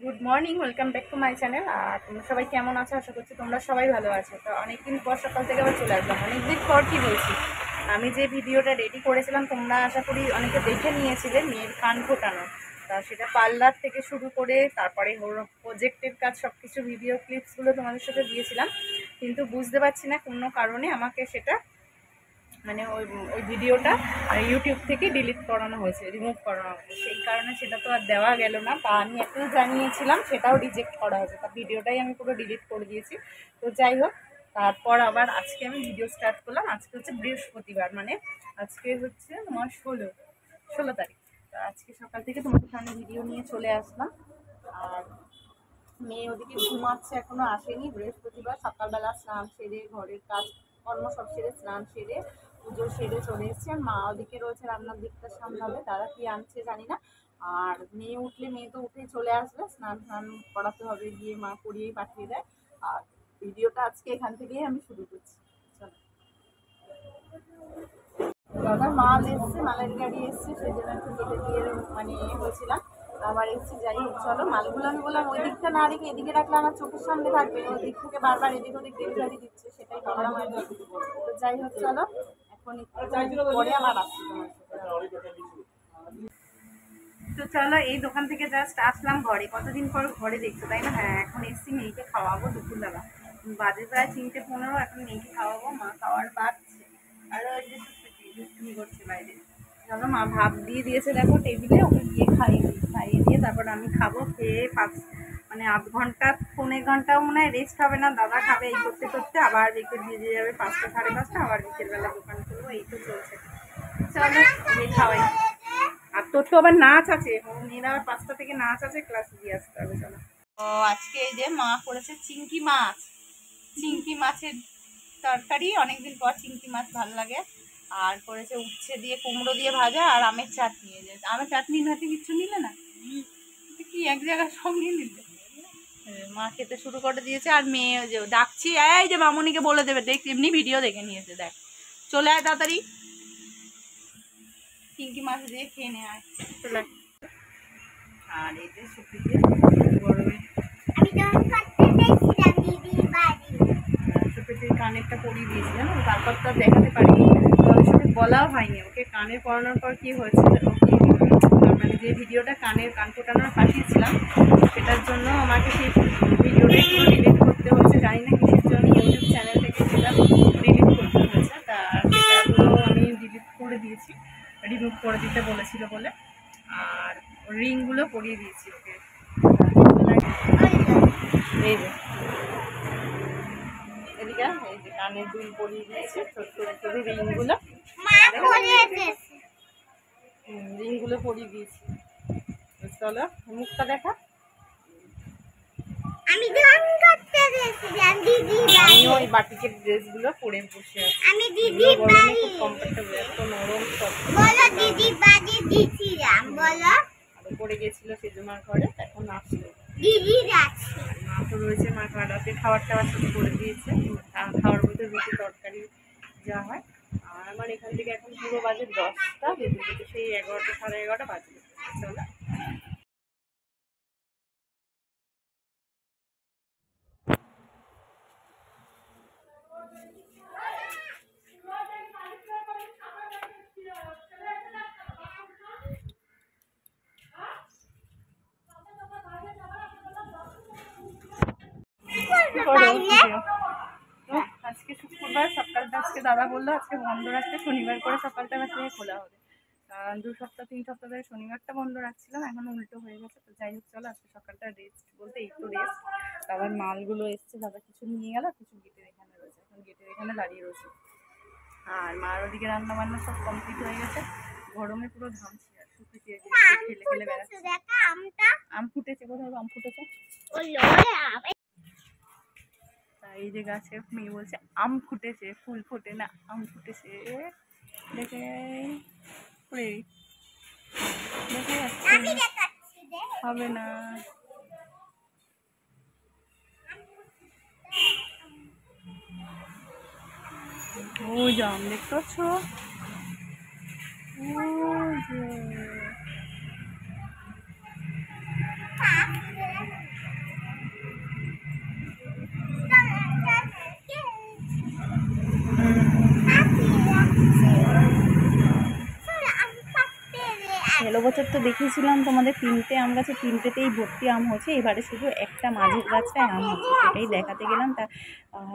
Good morning, welcome back to my channel. আর তোমরা সবাই কেমন আছো? আশা করছি তোমরা সবাই ভালো আছো। তো অনেকদিন পর সকাল থেকে আবার চলে আসলাম। অনেকদিন পর কি বলছি, আমি যে ভিডিওটা রেডি করেছিলাম তোমরা আশা করি অনেকে দেখে নিয়েছিলে, মেয়ের কান ফোটানো। তা সেটা পার্লার থেকে শুরু করে তারপরে প্রজেক্টের কাজ সব কিছু ভিডিও ক্লিপসগুলো তোমাদের সাথে দিয়েছিলাম, কিন্তু বুঝতে পারছি না কোনো কারণে আমাকে সেটা মানে ওই ওই ভিডিওটা ইউটিউব থেকে ডিলিট করানো হয়েছে, রিমুভ করানো হয়েছে। সেই কারণে সেটা তো আর দেওয়া গেল না। তা আমি এখনও জানিয়েছিলাম, সেটাও রিজেক্ট করা হয়েছে। তা ভিডিওটাই আমি পুরো ডিলিট করে দিয়েছি। তো যাই হোক, তারপর আবার আজকে আমি ভিডিও স্টার্ট করলাম। আজকে হচ্ছে বৃহস্পতিবার, মানে আজকে হচ্ছে তোমার ষোলো তারিখ। তো আজকে সকাল থেকে তোমাদের সামনে ভিডিও নিয়ে চলে আসলাম। আর মেয়ে ওদিকে ঘুমাচ্ছে, এখনো আসেনি। বৃহস্পতিবার সকালবেলা স্নান সেরে, ঘরের কাজ কর্ম সব সেরে, স্নান সেরে, পুজো সেরে চলে এসছে। আর মা ওদিকে রয়েছে, রান্নার দিকটা সামলাবে। তারা কি আনছে জানি না। আর মেয়ে উঠলে, মেয়ে তো উঠেই চলে আসবে, স্নান টান করাতে হবে, গিয়ে মা করিয়েই পাঠিয়ে দেয়। আর ভিডিওটা আজকে এখান থেকেই আমি শুরু করছি। চলো, দাদা মাল এসছে, মালের গাড়ি এসছে, সেই জন্য একটু কেটে দিয়ে মানে হয়েছিলাম। আবার এসছি। যাই হোক, চলো, মালগুলো আমি বললাম ওই দিকটা না রেখে এদিকে রাখলে আমার চোখের সামনে থাকবে, ওই দিক থেকে বারবার এদিক ওদিক ডেলিভারি দিচ্ছে, সেটাই ভাবলাম আর কি। তো যাই হোক, চলো, এখন একটু পরে আবার আসছি তোমার সাথে। তো চলো, এই দোকান থেকে জাস্ট আসলাম ঘরে। কতদিন পর ঘরে দেখছো, তাই না? হ্যাঁ, এখন এসছি, মেয়েকে খাওয়াবো দুপুরবেলা। বাজে প্রায় 3:15। এখন মেয়েকে খাওয়াবো, মা খাওয়ার বাড়ছে। আরও ওই যে দুষ্টুমি করছে বাইরে। চলো, মা ভাত দিয়ে দিয়েছে দেখো টেবিলে, ওকে গিয়ে খাইয়ে দিয়ে তারপর আমি খাবো। খেয়ে মানে আধ ঘন্টা 1.25 ঘন্টাও মনে হয় রেস্ট হবে না। দাদা খাবে, এই করতে করতে আবার বিকেল ভিজে যাবে 5টা 5:30, আবার বিকেলবেলা দোকান করবো। এই তো চলছে। চলো, খাওয়াই। আর তোর তো আবার নাচ আছে, মেয়েরা আবার 5টা থেকে নাচ আছে, ক্লাসে দিয়ে আসতে হবে। চলো। ও আজকে এই যে মা করেছে চিংকি মাছের তরকারি। অনেকদিন পর চিংকি মাছ ভালো লাগে। আর করেছে উচ্ছে দিয়ে, কুমড়ো দিয়ে ভাজা, আর আমের চাটনি। এই যে আমের চাটনি নাতে কিচ্ছু নিলে না, কি এক জায়গায় সব নিয়ে নিলে। মা খেতে শুরু করে দিয়েছে। আর মেয়ে যে ডাকছি, এই যে মামনিকে বলে দেবে, দেখ এমনি ভিডিও দেখে নিয়েছে, দেখ চলে আয় তাড়াতাড়ি, চিংকি মাছ দিয়ে খেয়ে নেয় চলে। আর এই যে সুপিতে গরমে সুপিতে কানেরটা পরিয়ে দিয়েছিলাম, তারপর তো দেখাতে পারিনি, ওর সাথে বলাও হয়নি। ওকে কানের পরানোর পর কি হয়েছে, ওকে মানে যে ভিডিওটা কান ফোটানোর পাঠিয়েছিলাম, সেটার জন্য আমাকে সেই ভিডিওটাই পুরো ডিলিট করতে হচ্ছে। জানি না কিসের জন্য ইউটিউব চ্যানেল থেকে সেটা ডিলিট করতে হয়েছে। তা সেটাগুলো আমি ডিলিট করে দিয়েছি, রিমুভ করে দিতে বলেছিল বলে। আর রিংগুলো পরিয়ে দিয়েছি ওকে। এই যে এদিকে এই যে কানের দুল পরিয়ে দিয়েছি, ছোট্ট ছোট রিংগুলো পরিয়ে দিয়েছি। চলো, মুখটা দেখা। আমি ওই বাটিকের ড্রেসগুলো পরে বসে আছি। আমি দিদি বাড়ি খুব কমফর্টেবল, এত নরম সব। বলো দিদি বাড়ি দিছিলাম, বলো। আর পড়ে গেছিল সেজমার ঘরে, এখন আসলো দিদি যাচ্ছে। মা তো রয়েছে, মা খাবার টাবার শুরু করে দিয়েছে। খাওয়ার মধ্যে রুটি তরকারি যা হয়। আর আমার এখান থেকে এখন পুরো বাজে 10টা, যেতে সেই 11টা 11:30 বাজবে। চলো, আজকে শুক্রবার, সকালটা আজকে দাদা বললো আজকে বন্ধ রাখতে, শনিবার করে সকালটা আমার থেকে খোলা হবে। 2 সপ্তাহ 3 সপ্তাহ ধরে শনিবারটা বন্ধ রাখছিলাম, এখন উল্টো হয়ে গেছে। তো যাই হোক, চলো, আজকে সকালটা রেস্ট বলতে এই তো রেস্ট। দাদার মালগুলো এসছে, দাদা কিছু নিয়ে গেল, কিছু গেটের এখানে রয়েছে, এখন গেটের এখানে দাঁড়িয়ে রয়েছে। আর মার ওদিকে রান্না বান্না সব কমপ্লিট হয়ে গেছে। গরমে পুরো ঘামছি, আর শুকিয়ে খেলে খেলে বেড়াচ্ছে। আম ফুটেছে, কোথায় আম ফুটেছে? এই যে গাছে মেয়ে বলছে আম ফুটেছে, ফুল ফোটে না, আম ফুটেছে। দেখে দেখে হবে না। ও জাম দেখতে পাচ্ছ, গেলো বছর তো দেখিয়েছিলাম তোমাদের 3টে আম গাছে, 3টেতেই ভর্তি আম হয়েছে। এবারে শুধু একটা মাঝের গাছটায় আম হচ্ছে, সেটাই দেখাতে গেলাম। তা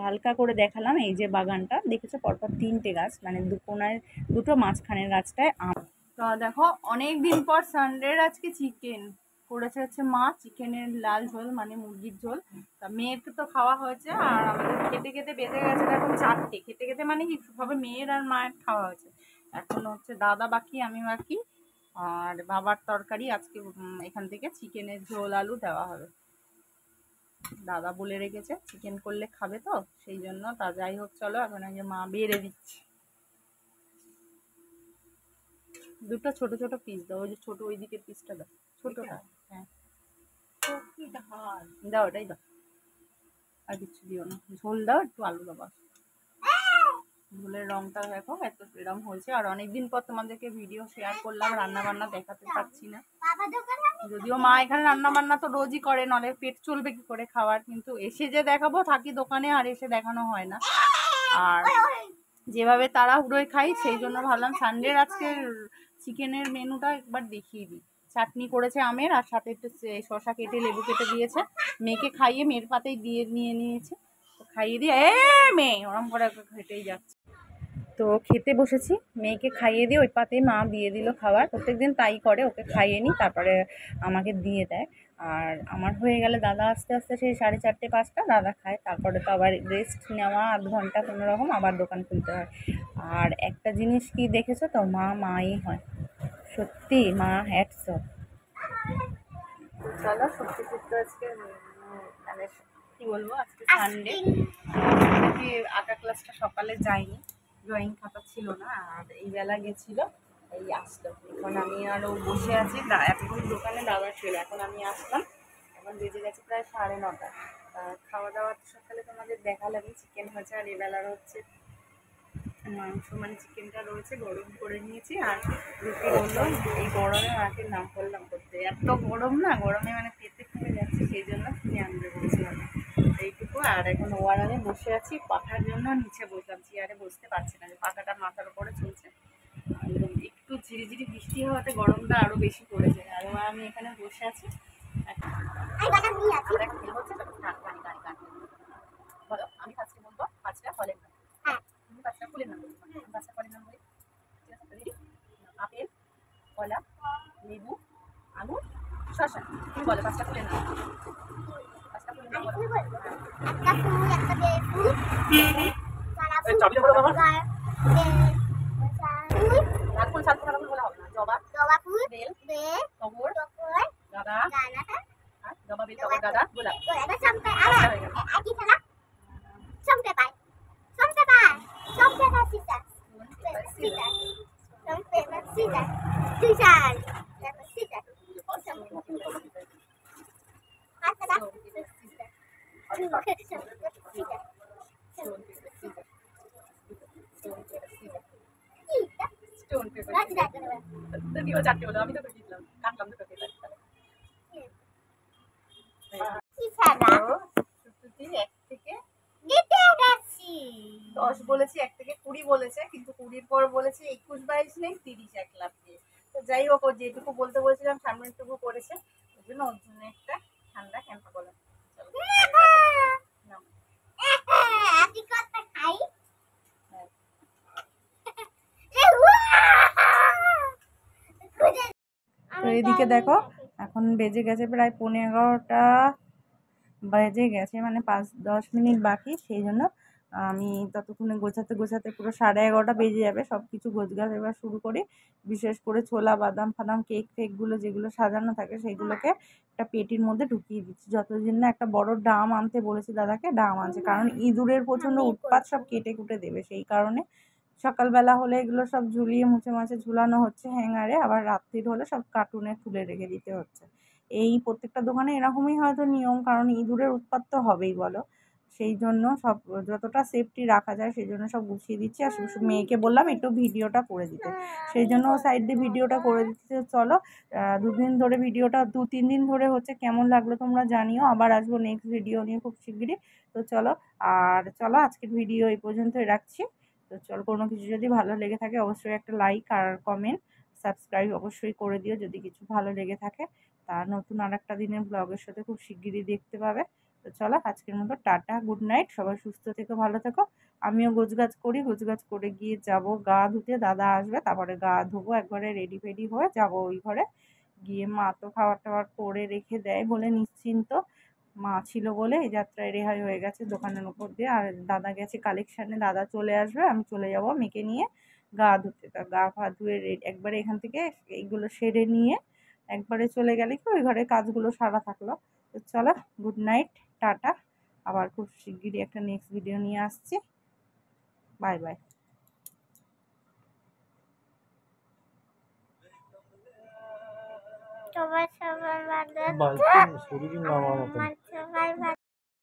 হালকা করে দেখালাম। এই যে বাগানটা দেখেছো, পরপর 3টে গাছ, মানে কোনায় দুটো, মাঝখানের গাছটায় আম। তো দেখো অনেক দিন পর সানডের আজকে চিকেন করেছে হচ্ছে মা, চিকেনের লাল ঝোল মানে মুরগির ঝোল। তা মেয়েরকে তো খাওয়া হয়েছে, আর আমাদের খেতে খেতে বেঁধে গেছে এখন 4টে। খেতে খেতে মানে কি সবে মেয়ের আর মায়ের খাওয়া হয়েছে, এখন হচ্ছে দাদা বাকি, আমি বাকি, আর বাবার তরকারি আজকে এখান থেকে চিকেনের ঝোল আলু দেওয়া হবে। দাদা বলে রেখেছে চিকেন করলে খাবে, তো সেই জন্য। তা যাই হোক চলো, এখন আগে মা বেড়ে দিচ্ছে। দুটো ছোট ছোট পিস দাও, ওই যে ছোট ওই দিকের পিসটা দাও, ছোটটা। হ্যাঁ দাও, ওটাই দাও, আর কিছু দিও না। ঝোল দাও, একটু আলু দাও। ঝোলের রংটা দেখো এত এরকম হয়েছে। আর অনেকদিন পর তোমাদেরকে ভিডিও শেয়ার করলাম, রান্না বান্না দেখাতে পারছি না। যদিও মা এখানে রান্না বান্না তো রোজই করে, নলে পেট চলবে কি করে খাওয়ার। কিন্তু এসে যে দেখাবো, থাকি দোকানে আর এসে দেখানো হয় না। আর যেভাবে তাড়াহুড়োয় খাই, সেই জন্য ভাবলাম সানডের আজকে চিকেনের মেনুটা একবার দেখিয়ে দিই। চাটনি করেছে আমের, আর সাথে একটু শসা কেটে লেবু কেটে দিয়েছে। মেয়েকে খাইয়ে মেয়ের পাতেই দিয়ে নিয়েছে, তো খাইয়ে দিয়ে মেয়ে ওরম করে হেঁটেই যাচ্ছে। তো খেতে বসেছি, মেয়েকে খাইয়ে দিয়ে ওই পাতেই মা দিয়ে দিল খাবার। প্রত্যেকদিন তাই করে, ওকে খাইয়ে নিই তারপরে আমাকে দিয়ে দেয়। আর আমার হয়ে গেলে দাদা আস্তে আস্তে সেই 4:30 5টা দাদা খায়, তারপরে তো আবার রেস্ট নেওয়া আধ ঘন্টা কোনো রকম, আবার দোকান খুলতে হয়। আর একটা জিনিস কি দেখেছো তো, মাই হয় সত্যি, মা হ্যাটস অফ। চলো সত্যি সত্যি আজকে মানে কি বলবো, আজকে সানডে। আঁকা ক্লাসটা সকালে যাইনি, ড্রয়িং খাতা ছিল না, আর এই বেলা গেছিল, এই আসলো। এখন আমি আরও বসে আছি, এখন দোকানে দাদা ছিল, এখন আমি আসলাম। এখন বেজে গেছে প্রায় 9:30। খাওয়া দাওয়া সকালে তোমাদের দেখালাম, চিকেন হয়েছে, আর এবেলার হচ্ছে মাংস, মানে চিকেনটা রয়েছে, গরম করে নিয়েছি। আর রুটি বললো, এই গরমে মাকে নাম করলাম করতে, এত গরম না, গরমে মানে পেটে ফুলে যাচ্ছে, সেই জন্য কিনে আনতে বলছিলাম এইটুকু। আর এখন ওয়ারামে বসে আছি, পাখার জন্য নিচে বসলাম, চেয়ারে বসতে পারছি না, পাখাটা মাথার উপরে চলছে। একটু ঝিরিঝিরি বৃষ্টি হওয়াতে গরমটা আরো বেশি পড়েছে। আর আমি এখানে বসে আছি, বলো আমি ফার্স্টে বলবো, পাঁচটা ফলের নাম, তুমি পাঁচটা ফুলের নাম বলবো, আমি পাঁচটা ফলের নাম বলি, ঠিক আছে? রেডি? আপেল, কলা, লেবু, আঙুর, শসা। তুমি বলো পাঁচটা ফুলের নাম। পাঁচটা ফুলের নাম বলো। ফুল সাত ফুল বলা হবে না, জবা ফুল, বেল, টগর, গাঁদা, জবা, বেল, টগর, গাঁদা, গোলাপ। স্টোন পেপার, চারটে বলো, আমি তো দিলাম, কাটলাম দুটো পেপার। এক থেকে 10 বলেছি, 1 থেকে 20 বলেছে, কিন্তু 20-র পর বলেছে 21 22 নেই 30 1 লাখ দিয়ে। তো যাই হোক, ও যেটুকু বলতে বলছিলাম সামনেটুকু করেছে, ওই জন্য ওর জন্য একটা ঠান্ডা ক্যাম্পা বলা। তো এদিকে দেখো, এখন বেজে গেছে প্রায় 11:15 বেজে গেছে, মানে 5-10 মিনিট বাকি। সেই জন্য আমি ততক্ষণে গোছাতে গোছাতে পুরো 11:30 বেজে যাবে। সব কিছু গোছগাছ এবার শুরু করি। বিশেষ করে ছোলা, বাদাম ফাদাম, কেক ফেকগুলো যেগুলো সাজানো থাকে সেগুলোকে একটা পেটির মধ্যে ঢুকিয়ে দিচ্ছি। যতদিন না একটা বড় ড্রাম আনতে বলেছি দাদাকে, ড্রাম আনছে, কারণ ইঁদুরের প্রচণ্ড উৎপাত, সব কেটে কুটে দেবে। সেই কারণে সকালবেলা হলে এগুলো সব ঝুলিয়ে মুছে মাছে ঝুলানো হচ্ছে হ্যাঙ্গারে, আবার রাত্রির হলে সব কার্টুনে তুলে রেখে দিতে হচ্ছে। এই প্রত্যেকটা দোকানে এরকমই হয়তো নিয়ম, কারণ ইঁদুরের উৎপাত তো হবেই বলো। সেই জন্য সব যতটা সেফটি রাখা যায় সেই জন্য সব গুছিয়ে দিচ্ছি। আর মেয়েকে বললাম একটু ভিডিওটা করে দিতে, সেই জন্য ও সাইড দিয়ে ভিডিওটা করে দিচ্ছে। চলো, 2 দিন ধরে ভিডিওটা 2-3 দিন ধরে হচ্ছে, কেমন লাগলো তোমরা জানিও। আবার আসবো নেক্সট ভিডিও নিয়ে খুব শিগগিরই। তো চলো, আর চলো আজকের ভিডিও এই পর্যন্তই রাখছি। তো চলো, কোনো কিছু যদি ভালো লেগে থাকে অবশ্যই একটা লাইক আর কমেন্ট সাবস্ক্রাইব অবশ্যই করে দিও যদি কিছু ভালো লেগে থাকে। তার নতুন আরেকটা দিনের ব্লগের সাথে খুব শিগগিরই দেখতে পাবে। তো চলো আজকের মতো টাটা, গুড নাইট, সবাই সুস্থ থেকো, ভালো থেকো। আমিও গোছগাছ করি, গোছগাছ করে গিয়ে যাব গা ধুতে, দাদা আসবে তারপরে গা ধোবো, একবারে রেডি ফেডি হয়ে যাব ওই ঘরে গিয়ে। মা তো খাবার টাবার করে রেখে দেয় বলে নিশ্চিন্ত, মা ছিল বলে এই যাত্রায় রেহাই হয়ে গেছে দোকানের উপর দিয়ে। আর দাদা গেছে কালেকশানে, দাদা চলে আসবে, আমি চলে যাব মেয়েকে নিয়ে গা ধুতে। তা গা ফা ধুয়ে একবারে এখান থেকে এইগুলো সেরে নিয়ে একবারে চলে গেলে কি ওই ঘরে কাজগুলো সারা থাকলো। তো চলো গুড নাইট, টাটা, আবার খুব শিগগিরই একটা নেক্সট ভিডিও নিয়ে আসছি। Bye bye. সবাই সবার ভালো শরীর নামার মতন আমার সবাই ভালো